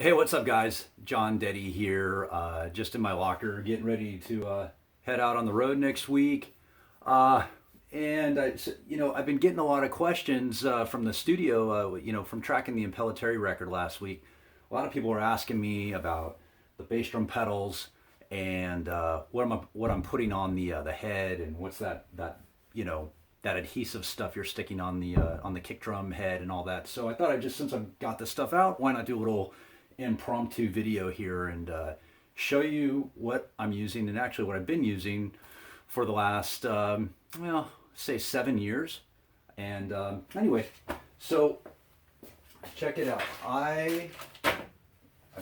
Hey, what's up, guys? Jon Dette here, just in my locker, getting ready to head out on the road next week. Uh, I've been getting a lot of questions from the studio, from tracking the Impellitteri record last week. A lot of people were asking me about the bass drum pedals and what I'm putting on the head and what's that adhesive stuff you're sticking on the kick drum head and all that. So I thought since I've got this stuff out, why not do a little impromptu video here and show you what I'm using and actually what I've been using for the last, say 7 years. And anyway, so check it out. I've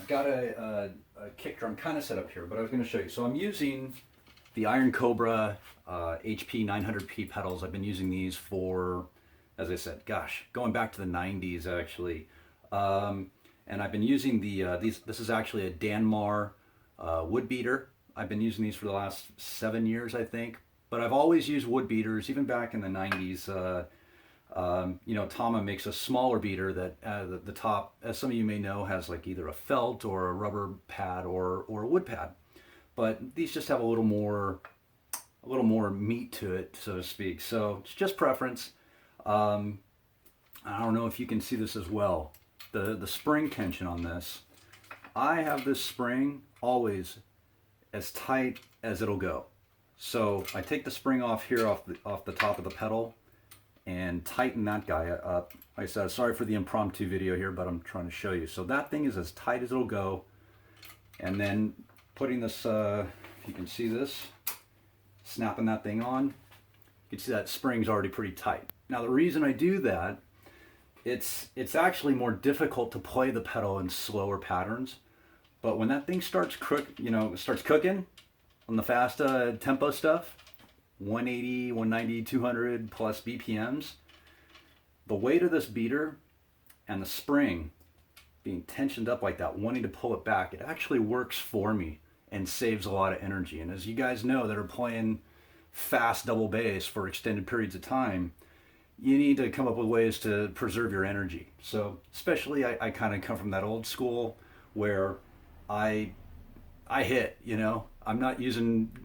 got a kick drum kind of set up here, but I was going to show you. So I'm using the Iron Cobra HP900P pedals. I've been using these for, as I said, gosh, going back to the 90s actually. And I've been using this is actually a Danmar wood beater. I've been using these for the last 7 years, I think. But I've always used wood beaters, even back in the 90s. Tama makes a smaller beater that the top, as some of you may know, has like either a felt or a rubber pad or a wood pad. But these just have a little more meat to it, so to speak. So it's just preference. I don't know if you can see this as well. The spring tension on this. I have this spring always as tight as it'll go. So I take the spring off here off the top of the pedal and tighten that guy up. Like I said, sorry for the impromptu video here, but I'm trying to show you. So that thing is as tight as it'll go. And then putting this, if you can see this, snapping that thing on, you can see that spring's already pretty tight. Now the reason I do that, it's actually more difficult to play the pedal in slower patterns. But when that thing starts cooking on the fast tempo stuff, 180, 190, 200 plus BPMs, the weight of this beater and the spring being tensioned up like that, wanting to pull it back, it actually works for me and saves a lot of energy. And as you guys know that are playing fast double bass for extended periods of time, you need to come up with ways to preserve your energy. So especially I kind of come from that old school where I hit, I'm not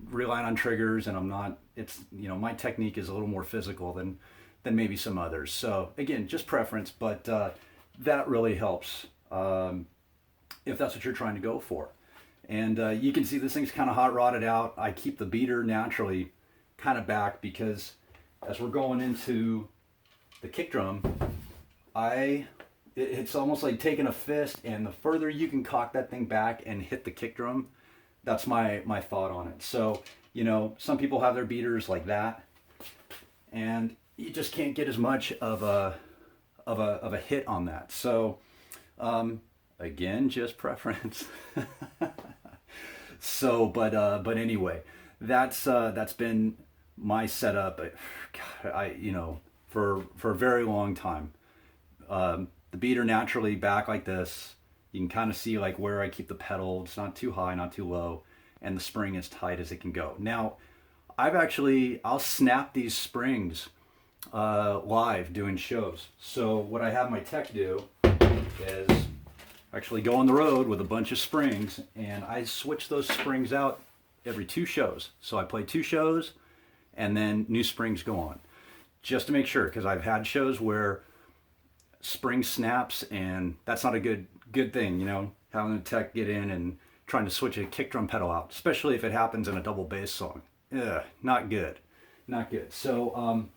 relying on triggers, and my technique is a little more physical than maybe some others. So again, just preference, but that really helps if that's what you're trying to go for. And you can see this thing's kind of hot rodded out. I keep the beater naturally kind of back because as we're going into the kick drum, it's almost like taking a fist, and the further you can cock that thing back and hit the kick drum, that's my thought on it. So, some people have their beaters like that, and you just can't get as much of a hit on that. So, again, just preference. So, but anyway, that's been my setup. For a very long time. The beater naturally back like this. You can kind of see like where I keep the pedal. It's not too high, not too low, and the spring as tight as it can go. Now, I'll snap these springs live doing shows. So what I have my tech do is actually go on the road with a bunch of springs, and I switch those springs out every 2 shows. So I play 2 shows, and then new springs go on, just to make sure, because I've had shows where spring snaps, and that's not a good thing, having the tech get in and trying to switch a kick drum pedal out, especially if it happens in a double bass song. Not good. So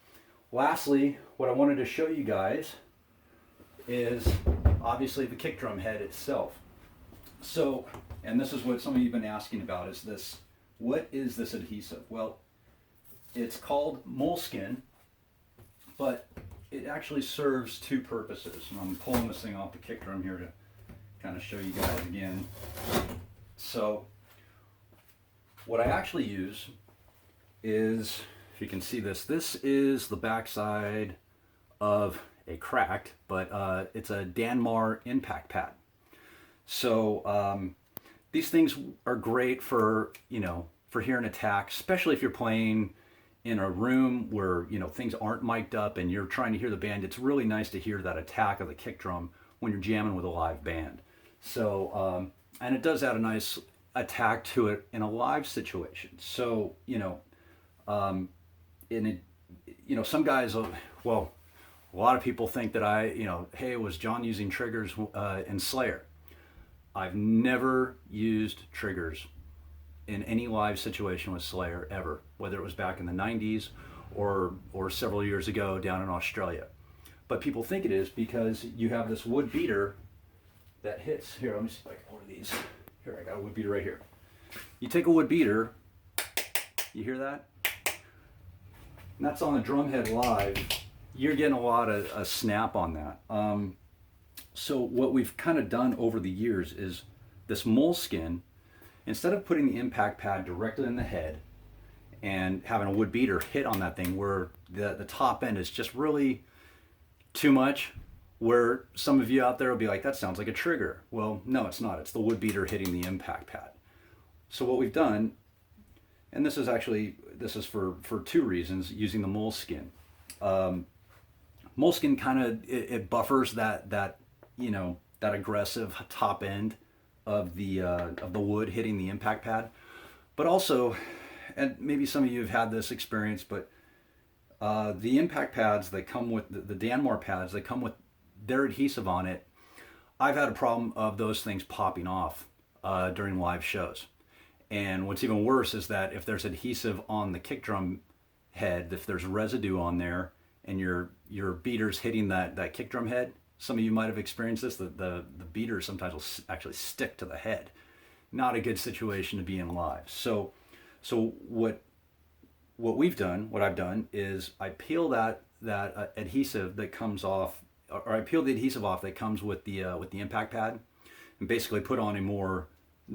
lastly, what I wanted to show you guys is obviously the kick drum head itself. So, and this is what some of you have been asking about, what is this adhesive? Well, it's called moleskin, but it actually serves 2 purposes. And I'm pulling this thing off the kick drum here to kind of show you guys again. So what I actually use is, if you can see this is the backside of a cracked, but it's a Danmar impact pad. So these things are great for hearing attack, especially if you're playing in a room where things aren't mic'd up and you're trying to hear the band. It's really nice to hear that attack of the kick drum when you're jamming with a live band. So, and it does add a nice attack to it in a live situation. So, in it, some guys, well, a lot of people think that hey, was Jon using triggers in Slayer? I've never used triggers in any live situation with Slayer ever, whether it was back in the 90s or several years ago down in Australia. But people think it is because you have this wood beater that hits. Here, let me see if I can order these. Here, I got a wood beater right here. You take a wood beater, you hear that? And that's on the drum head live. You're getting a lot of a snap on that. So what we've kind of done over the years is this moleskin, instead of putting the impact pad directly in the head and having a wood beater hit on that thing where the top end is just really too much, where some of you out there will be like, that sounds like a trigger. Well, no, it's not. It's the wood beater hitting the impact pad. So what we've done, and this is for two reasons, using the moleskin. Moleskin kind of, it buffers that aggressive top end of the wood hitting the impact pad. But also, and maybe some of you have had this experience, but the impact pads that come with the Danmar pads that come with their adhesive on it, I've had a problem of those things popping off during live shows. And what's even worse is that if there's adhesive on the kick drum head, if there's residue on there and your beater's hitting that kick drum head, some of you might have experienced this, the beater sometimes will actually stick to the head. Not a good situation to be in live. So what we've done, what I've done is I peel that adhesive that comes off, or I peel the adhesive off that comes with the impact pad, and basically put on a more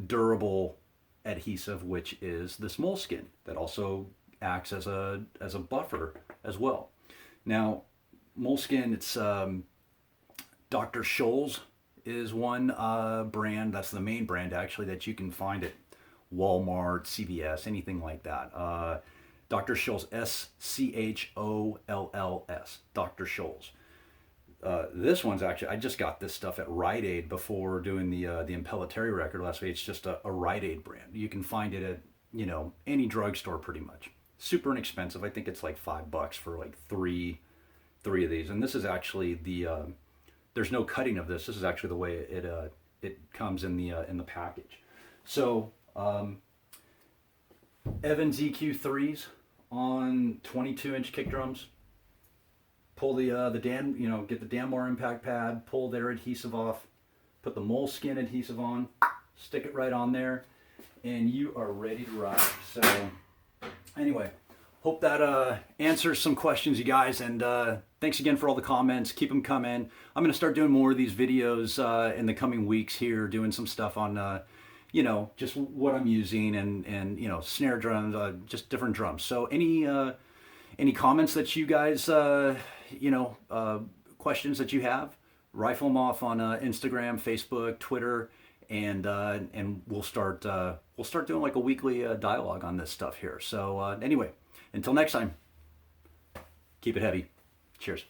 durable adhesive, which is this moleskin that also acts as a buffer as well. Now, moleskin, it's Dr. Scholl's is one brand. That's the main brand actually that you can find at Walmart, CVS, anything like that. Dr. Scholl's, SCHOLLS, Dr. Scholl's. This one's actually, I just got this stuff at Rite Aid before doing the Impellitteri record last week. It's just a Rite Aid brand. You can find it at any drugstore pretty much. Super inexpensive. I think it's like $5 for like three of these. And this is actually there's no cutting of this. This is actually the way it comes in the package. So Evans EQ3s on 22-inch kick drums. Pull get the Danmar impact pad, pull their adhesive off, put the moleskin adhesive on, stick it right on there, and you are ready to rock. So anyway, hope that answers some questions, you guys, and thanks again for all the comments. Keep them coming. I'm going to start doing more of these videos in the coming weeks here, doing some stuff on just what I'm using and snare drums, just different drums. So any comments that you guys questions that you have, rifle them off on Instagram, Facebook, Twitter, and we'll start doing like a weekly dialogue on this stuff here. So anyway, until next time, keep it heavy. Cheers.